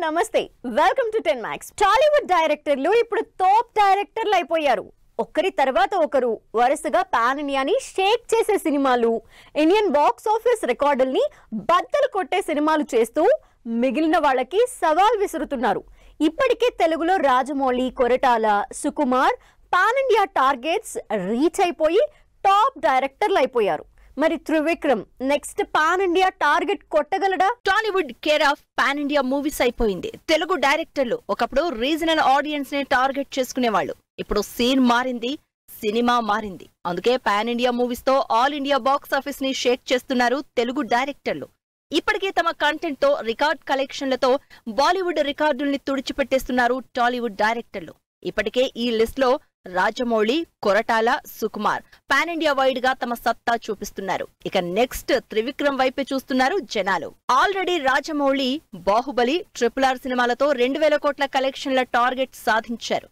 నమస్తే welcome to 10 Max. Tollywood డైరెక్టర్లు ఇప్పుడు టాప్ డైరెక్టర్లు అయిపోయారు. ఒకరి తర్వాత ఒకరు వరుసగా పాన్ ఇండియాని షేక్ చేసే సినిమాలు, ఇండియన్ బాక్స్ ఆఫీస్ రికార్డుల్ని బద్దలు కొట్టే సినిమాలు చేస్తూ మిగిలిన వాళ్ళకి సవాల్ విసురుతున్నారు. ఇప్పటికే తెలుగులో Rajamouli, Koratala, Sukumar pan India targets reach అయిపోయి టాప్ డైరెక్టర్లు అయిపోయారు. మరి Trivikram next pan India target కొట్టగలడా? Tollywood care of pan India movies అయిపోయింది. తెలుగు డైరెక్టర్లు ఒకప్పుడు రీజనల్ ఆడియన్స్ ని టార్గెట్ చేసుకునేవాళ్ళు. ఇప్పుడు సీన్ మారింది, సినిమా మారింది. అందుకే పాన్ ఇండియా మూవీస్ తో ఆల్ ఇండియా బాక్స్ ఆఫీస్ ని షేక్ చేస్తున్నారు తెలుగు డైరెక్టర్లు. ఇప్పటికే తమ కంటెంట్ తో రికార్డ్ కలెక్షన్లతో బాలీవుడ్ రికార్డుల్ని తుడిచిపెట్టేస్తున్నారు టాలీవుడ్ డైరెక్టర్లు. ఇప్పటికే ఈ లిస్ట్ లో Rajamouli, Koratala, Sukumar pan India wide గా తమ సత్తా చూపిస్తున్నారు. ఇక నెక్స్ట్ త్రివిక్రమ్ వైపే చూస్తున్నారు జనాలు. ఆల్రెడీ రాజమౌళి బాహుబలి, RRR సినిమాలతో 2000 కోట్ల కలెక్షన్ల టార్గెట్ సాధించారు.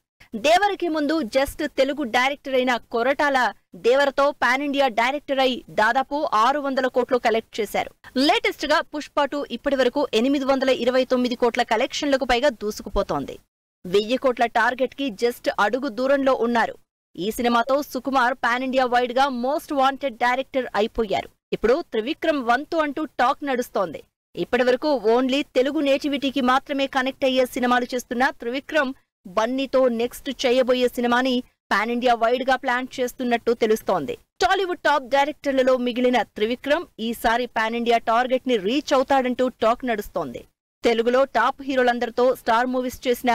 దేవరికి ముందు జస్ట్ తెలుగు డైరెక్టర్ అయిన కొరటాల దేవరతో పాన్ ఇండియా డైరెక్టర్ అయి దాదాపు 600 కోట్లు కలెక్ట్ చేశారు. లేటెస్ట్ గా పుష్ప 2 ఇప్పటి వరకు 829 కోట్ల కలెక్షన్లకు పైగా దూసుకుపోతోంది. 1000 కోట్ల టార్గెట్ కి జస్ట్ అడుగు దూరంలో ఉన్నారు. ఈ సినిమాతో సుకుమార్ పాన్ ఇండియా వైడ్ గా మోస్ట్ వాంటెడ్ డైరెక్టర్ అయిపోయారు. ఇప్పుడు త్రివిక్రమ్ వంతు అంటూ టాక్ నడుస్తోంది. ఇప్పటి వరకు ఓన్లీ తెలుగు నేటివిటీకి మాత్రమే కనెక్ట్ అయ్యే సినిమాలు చేస్తున్న త్రివిక్రమ్ బన్నీతో నెక్స్ట్ చేయబోయే సినిమాని పాన్ ఇండియా వైడ్ గా ప్లాన్ చేస్తున్నట్టు తెలుస్తోంది. టాలీవుడ్ టాప్ డైరెక్టర్లలో మిగిలిన త్రివిక్రమ్ ఈసారి పాన్ ఇండియా టార్గెట్ ని రీచ్ అవుతాడంటూ టాక్ నడుస్తోంది. తెలుగులో టాప్ హీరోలందరితో స్టార్ మూవీస్ చేసిన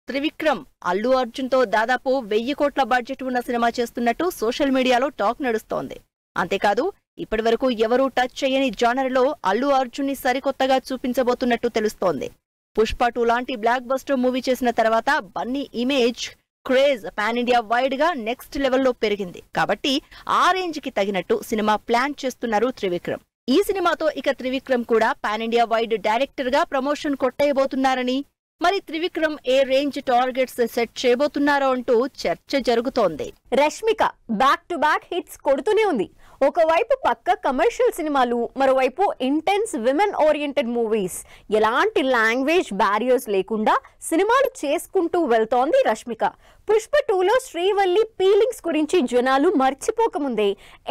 త్రివిక్రమ్ అల్లు అర్జున్ తో దాదాపు 1000 కోట్ల బడ్జెట్ ఉన్న సినిమా చేస్తున్నట్టు సోషల్ మీడియాలో టాక్ నడుస్తోంది. అంతేకాదు ఇప్పటి వరకు ఎవరూ టచ్ చేయని జానర్ లో అల్లు అర్జున్ ని సరికొత్తగా చూపించబోతున్నట్టు తెలుస్తోంది. పుష్ప 2 లాంటి బ్లాక్ బస్టర్ మూవీ చేసిన తర్వాత Bunny image craze pan India wide గా నెక్స్ట్ లెవెల్లో పెరిగింది. కాబట్టి ఆ రేంజ్ కి తగినట్టు సినిమా ప్లాన్ చేస్తున్నారు త్రివిక్రమ్. ఈ సినిమాతో ఇక త్రివిక్రమ్ కూడా పాన్ ఇండియా వైడ్ డైరెక్టర్ గా ప్రమోషన్ కొట్టేయబోతున్నారని, మరి త్రివిక్రమ్ ఏ రేంజ్ టార్గెట్స్ సెట్ చేయబోతున్నారో అంటూ చర్చ జరుగుతోంది. Rashmika back to back hits కొడుతూనే ఉంది. ఒకవైపు పక్క కమర్షియల్ సినిమాలు, మరోవైపు ఇంటెన్స్ విమెన్ ఓరియంటెడ్ మూవీస్. ఎలాంటి లాంగ్వేజ్ బ్యారియర్స్ లేకుండా సినిమాలు చేసుకుంటూ వెళ్తోంది రష్మిక. పుష్ప 2లో శ్రీవల్లి ఫీలింగ్స్ గురించి జనాలు మర్చిపోకముందే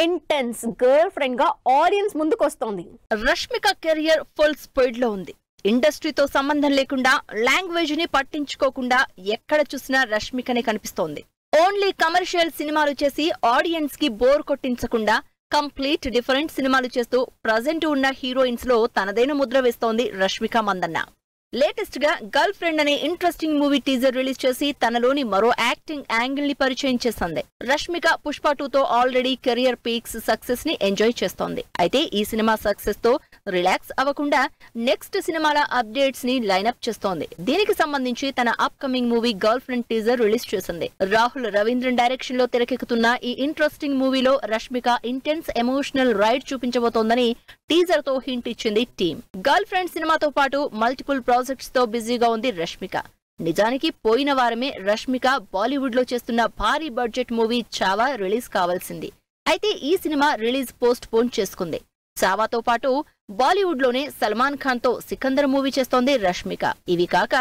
ఇంటెన్స్ గర్ల్ ఫ్రెండ్ గా ఆడియన్స్ ముందుకొస్తోంది. రష్మిక కెరియర్ ఫుల్ స్పీడ్ లో ఉంది. ఇండస్ట్రీతో సంబంధం లేకుండా, లాంగ్వేజ్ ని పట్టించుకోకుండా ఎక్కడ చూసినా రష్మికనే కనిపిస్తోంది. ఓన్లీ కమర్షియల్ సినిమాలు చేసి ఆడియన్స్ కి బోర్ కొట్టించకుండా కంప్లీట్ డిఫరెంట్ సినిమాలు చేస్తూ ప్రజెంట్ ఉన్న హీరోయిన్స్ లో తనదైన ముద్ర వేస్తోంది రష్మిక మందన్న. లేటెస్ట్ గా గర్ల్ ఫ్రెండ్ అనే ఇంట్రెస్టింగ్ మూవీ టీజర్ రిలీజ్ చేసి తనలోని మరో యాక్టింగ్ యాంగిల్ ని పరిచయం చేసింది. రష్మిక పుష్ప 2తో ఆల్రెడీ కెరియర్ పీక్స్ సక్సెస్ ని ఎంజాయ్ చేస్తోంది. అయితే ఈ సినిమా సక్సెస్ తో రిలాక్స్ అవ్వకుండా నెక్స్ట్ సినిమాల అప్డేట్స్ ని లైన్అప్ చేస్తోంది. దీనికి సంబంధించి తన upcoming movie girlfriend teaser release చేసింది. రాహుల్ రవీంద్రన్ డైరెక్షన్ లో తెరకెక్కుతున్న ఈ ఇంట్రెస్టింగ్ మూవీలో రష్మిక ఇంటెన్స్ ఎమోషనల్ రైడ్ చూపించబోతోందని టీజర్ తో హింట్ ఇచ్చింది టీమ్. గర్ల్ ఫ్రెండ్ సినిమాతో పాటు మల్టిపుల్ ప్రాజెక్ట్స్ తో బిజీగా ఉంది రష్మిక. నిజానికి పోయిన వారమే రష్మిక బాలీవుడ్ లో చేస్తున్న భారీ బడ్జెట్ మూవీ చావా రిలీజ్ కావాల్సింది. అయితే ఈ సినిమా రిలీజ్ పోస్ట్ పోన్ చేసుకుంది. చావాతో పాటు బాలీవుడ్ లోనే సల్మాన్ ఖాన్ తో సికందర్ మూవీ చేస్తోంది రష్మిక. ఇవి కాక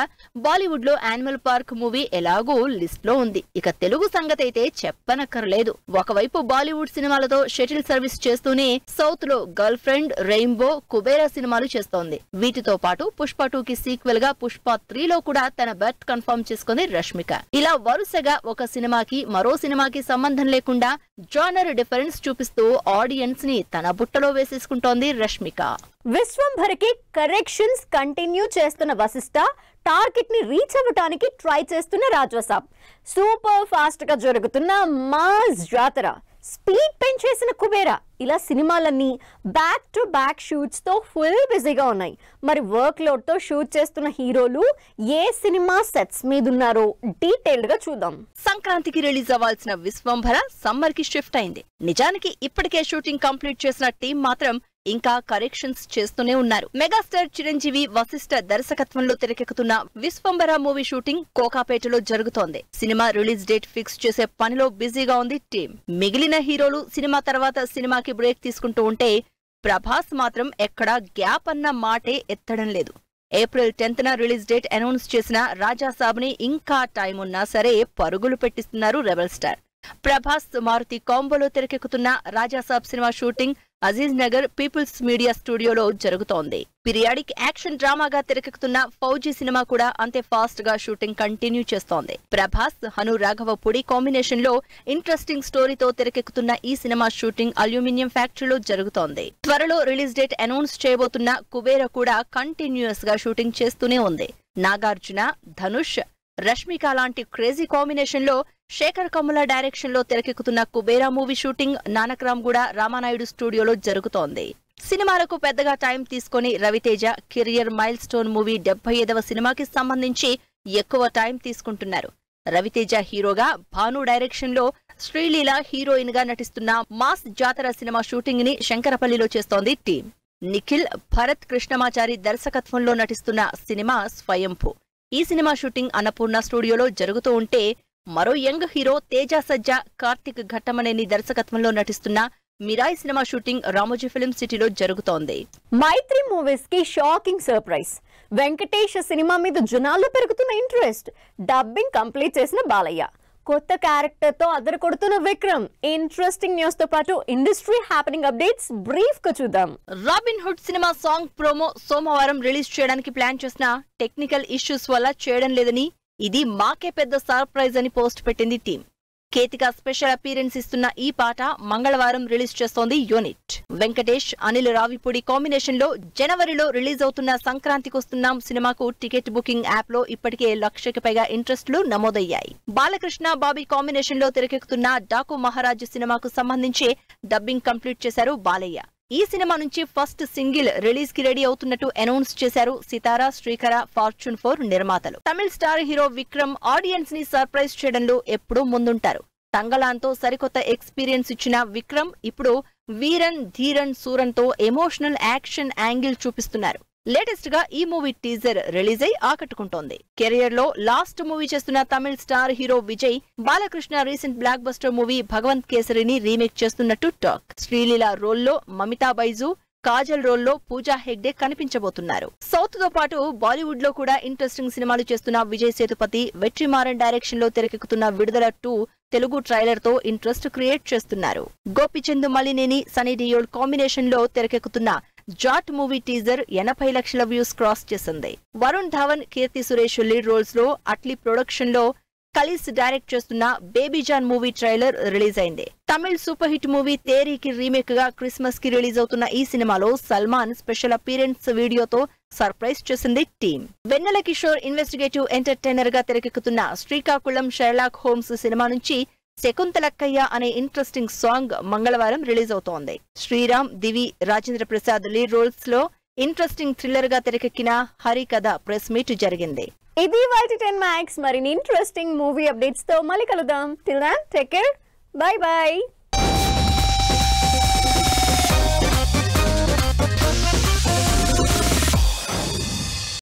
బాలీవుడ్ లో యానిమల్ పార్క్ మూవీ ఎలాగూ లిస్ట్ లో ఉంది. ఇక తెలుగు సంగతి అయితే చెప్పనక్కర్లేదు. ఒకవైపు బాలీవుడ్ సినిమాలతో షటిల్ సర్వీస్ చేస్తూనే సౌత్ లో గర్ల్ ఫ్రెండ్, రెయిన్బో, కుబేరా సినిమాలు చేస్తోంది. వీటితో పాటు పుష్ప 2కి సీక్వెల్ గా పుష్ప 3లో కూడా తన బెర్త్ కన్ఫర్మ్ చేసుకుంది రష్మిక. ఇలా వరుసగా ఒక సినిమాకి మరో సినిమాకి సంబంధం లేకుండా జానర్ డిఫరెన్స్ చూపిస్తూ ఆడియన్స్ ని తన బుట్టలో వేసేసుకుంటోంది రష్మిక. విశ్వంభరకి కరెక్షన్స్ కంటిన్యూ చేస్తున్న వశిష్ఠ టార్గెట్ ని రీచ్ అవ్వటానికి ట్రై చేస్తున్న రాజవసాబ్. సూపర్ ఫాస్ట్ గా జరుగుతున్న మాస్ జాతర, స్పీడ్ పెంచేసిన కుబేరా, ఇలా సినిమాలన్నీ బ్యాక్ టు బ్యాక్ షూట్స్ తో ఫుల్ బిజీగా ఉన్నాయి. మరి వర్క్ లోడ్ తో షూట్ చేస్తున్న హీరోలు ఏ సినిమా సెట్స్ మీద ఉన్నారో డీటెయిల్డ్ గా చూద్దాం. సంక్రాంతికి రిలీజ్ అవ్వాల్సిన విశ్వంభర సమ్మర్ కి షిఫ్ట్ అయింది. నిజానికి ఇప్పటికే షూటింగ్ కంప్లీట్ చేసిన టీం మాత్రం ఇంకా కరెక్షన్స్ చేస్తూనే ఉన్నారు. మెగాస్టార్ చిరంజీవి వశిష్ఠ దర్శకత్వంలో తెరకెక్కుతున్న విశ్వంభర మూవీ షూటింగ్ కోకాపేటలో జరుగుతోంది. సినిమా రిలీజ్ డేట్ ఫిక్స్ చేసే పనిలో బిజీగా ఉంది టీం. మిగిలిన హీరోలు సినిమా తర్వాత సినిమాకి బ్రేక్ తీసుకుంటూ ఉంటే ప్రభాస్ మాత్రం ఎక్కడా గ్యాప్ అన్న మాటే ఎత్తడం లేదు. ఏప్రిల్ 10న రిలీజ్ డేట్ అనౌన్స్ చేసిన రాజా సాబ్ని ఇంకా టైం ఉన్నా సరే పరుగులు పెట్టిస్తున్నారు రెబల్ స్టార్. ప్రభాస్ మారుతి కాంబోలో తెరకెక్కుతున్న Raja Saab cinema shooting Aziz Nagar people's media స్టూడియోలో జరుగుతోంది. పీరియాడిక్ యాక్షన్ డ్రామాగా తెరకెక్కుతున్న ఫౌజీ సినిమా కూడా అంతే ఫాస్ట్ గా షూటింగ్ కంటిన్యూ చేస్తోంది. ప్రభాస్ హను రాఘవపూడి కాంబినేషన్ లో ఇంట్రెస్టింగ్ స్టోరీతో తెరకెక్కుతున్న ఈ సినిమా షూటింగ్ అల్యూమినియం ఫ్యాక్టరీలో జరుగుతోంది. త్వరలో రిలీజ్ డేట్ అనౌన్స్ చేయబోతున్న కుబేర కూడా కంటిన్యూస్ గా షూటింగ్ చేస్తూనే ఉంది. నాగార్జున, ధనుష్, రష్మిక లాంటి క్రేజీ కాంబినేషన్ లో శేఖర్ కమ్ముల డైరెక్షన్ లో తెరకెక్కుతున్న కుబేరా మూవీ షూటింగ్ నానక్రామ్గూడ రామానాయుడు స్టూడియోలో జరుగుతోంది. సినిమాలకు పెద్దగా టైం తీసుకుని Ravi Teja career milestone movie 75వ సినిమాకి సంబంధించి ఎక్కువ టైం తీసుకుంటున్నారు. రవితేజ హీరోగా, భాను డైరెక్షన్ లో శ్రీలీల హీరోయిన్ గా నటిస్తున్న మాస్ జాతర సినిమా షూటింగ్ ని శంకరపల్లిలో చేస్తోంది టీం. నిఖిల్, భరత్ కృష్ణమాచారి దర్శకత్వంలో నటిస్తున్న సినిమా స్వయంభూ. ఈ సినిమా షూటింగ్ అన్నపూర్ణ స్టూడియోలో జరుగుతూ ఉంటే మరో యంగ్ హీరో తేజ సజ్జా, కార్తిక్ ఘట్టమనేని దర్శకత్వంలో నటిస్తున్న Mirai cinema shooting Ramoji film సిటీలో జరుగుతోంది. మైత్రి మూవీస్ కి షాకింగ్ సర్ప్రైజ్. వెంకటేష్ సినిమా మీద జనాల్లో పెరుగుతున్న ఇంట్రెస్ట్. డబ్బింగ్ కంప్లీట్ చేసిన బాలయ్య, కొత్త క్యారెక్టర్ తో అదర కొడుతున్న విక్రమ్. ఇంట్రెస్టింగ్ న్యూస్ తో పాటు ఇండస్ట్రీ హ్యాపెనింగ్ అప్డేట్స్ బ్రీఫ్ గా చూద్దాం. Robin hood cinema song promo సోమవారం రిలీజ్ చేయడానికి ప్లాన్ చేసిన టెక్నికల్ ఇష్యూస్ వల్ల చేయడం లేదని, ఇది మాకే పెద్ద సర్ప్రైజ్ అని పోస్ట్ పెట్టింది టీం. కేతిక స్పెషల్ అపీరెన్స్ ఇస్తున్న ఈ పాట మంగళవారం రిలీజ్ చేస్తోంది యూనిట్. వెంకటేష్, అనిల్ రావిపూడి కాంబినేషన్ లో జనవరిలో రిలీజ్ అవుతున్న సంక్రాంతికొస్తున్నాం సినిమాకు టికెట్ బుకింగ్ యాప్ లో ఇప్పటికే 1,00,000కి పైగా ఇంట్రెస్ట్లు నమోదయ్యాయి. బాలకృష్ణ, బాబీ కాంబినేషన్ లో తెరకెక్కుతున్న డాకు మహారాజ్ సినిమాకు సంబంధించి డబ్బింగ్ కంప్లీట్ చేశారు బాలయ్య. ఈ సినిమా నుంచి ఫస్ట్ సింగిల్ రిలీజ్ కి రెడీ అవుతున్నట్టు అనౌన్స్ చేశారు సితారా, శ్రీకర, ఫార్చ్యూన్ 4 నిర్మాతలు. తమిళ స్టార్ హీరో విక్రమ్ ఆడియన్స్ ని సర్ప్రైజ్ చేయడంలో ఎప్పుడూ ముందుంటారు. తంగళాన్తో సరికొత్త ఎక్స్పీరియన్స్ ఇచ్చిన విక్రమ్ ఇప్పుడు వీరన్, ధీరన్, సూరన్ తో ఎమోషనల్ యాక్షన్ యాంగిల్ చూపిస్తున్నారు. లేటెస్ట్ గా ఈ మూవీ టీజర్ రిలీజ్ అయి ఆకట్టుకుంటోంది. కెరియర్ లో లాస్ట్ మూవీ చేస్తున్న తమిళ star hero Vijay Balakrishna recent blockbuster movie Bhagavanth కేసరిని రీమేక్ చేస్తున్నట్టు టాక్. శ్రీలీల రోల్లో మమితా బైజు, కాజల్ రోల్లో పూజా హెగ్డే కనిపించబోతున్నారు. సౌత్ తో పాటు బాలీవుడ్ లో కూడా ఇంట్రెస్టింగ్ సినిమాలు చేస్తున్న విజయ్ సేతుపతి వెట్రిమారన్ డైరెక్షన్ లో తెరకెక్కుతున్న విడుదల 2 తెలుగు ట్రైలర్ తో ఇంట్రెస్ట్ క్రియేట్ చేస్తున్నారు. గోపిచంద్ మలినేని, సనీ డియోల్ కాంబినేషన్ లో తెరకెక్కుతున్న జాట్ మూవీ టీజర్ 80 లక్షల వ్యూస్ క్రాస్ చేసింది. వరుణ్ ధావన్, కీర్తి సురేష్ లీడ్ రోల్స్ లో అట్లీ ప్రొడక్షన్ లో కలిస్ డైరెక్ట్ చేస్తున్న Baby John movie trailer release అయింది. తమిళ్ సూపర్ హిట్ మూవీ తేరీకి రీమేక్ గా క్రిస్మస్ కి రిలీజ్ అవుతున్న ఈ సినిమాలో సల్మాన్ స్పెషల్ అపీరెన్స్ వీడియోతో సర్ప్రైజ్ చేసింది team. Vennela Kishore investigative entertainer గా తెరకెక్కుతున్న శ్రీకాకుళం షెర్లాక్ హోమ్స్ సినిమా నుంచి శకుంతలక్కయ్య అనే ఇంట్రెస్టింగ్ సాంగ్ మంగళవారం రిలీజ్ అవుతోంది. శ్రీరామ్, దివి, రాజేంద్ర ప్రసాద్ లీడ్ రోల్స్ లో ఇంట్రెస్టింగ్ థ్రిల్లర్ గా తెరకెక్కిన హరి కథ ప్రెస్ మీట్ జరిగింది. ఇది వాటి 10 మ్యాక్స్. మరిన్ని ఇంట్రెస్టింగ్ మూవీ అప్డేట్స్ తో మళ్ళీ కలుద్దాం. Till then take care, bye by.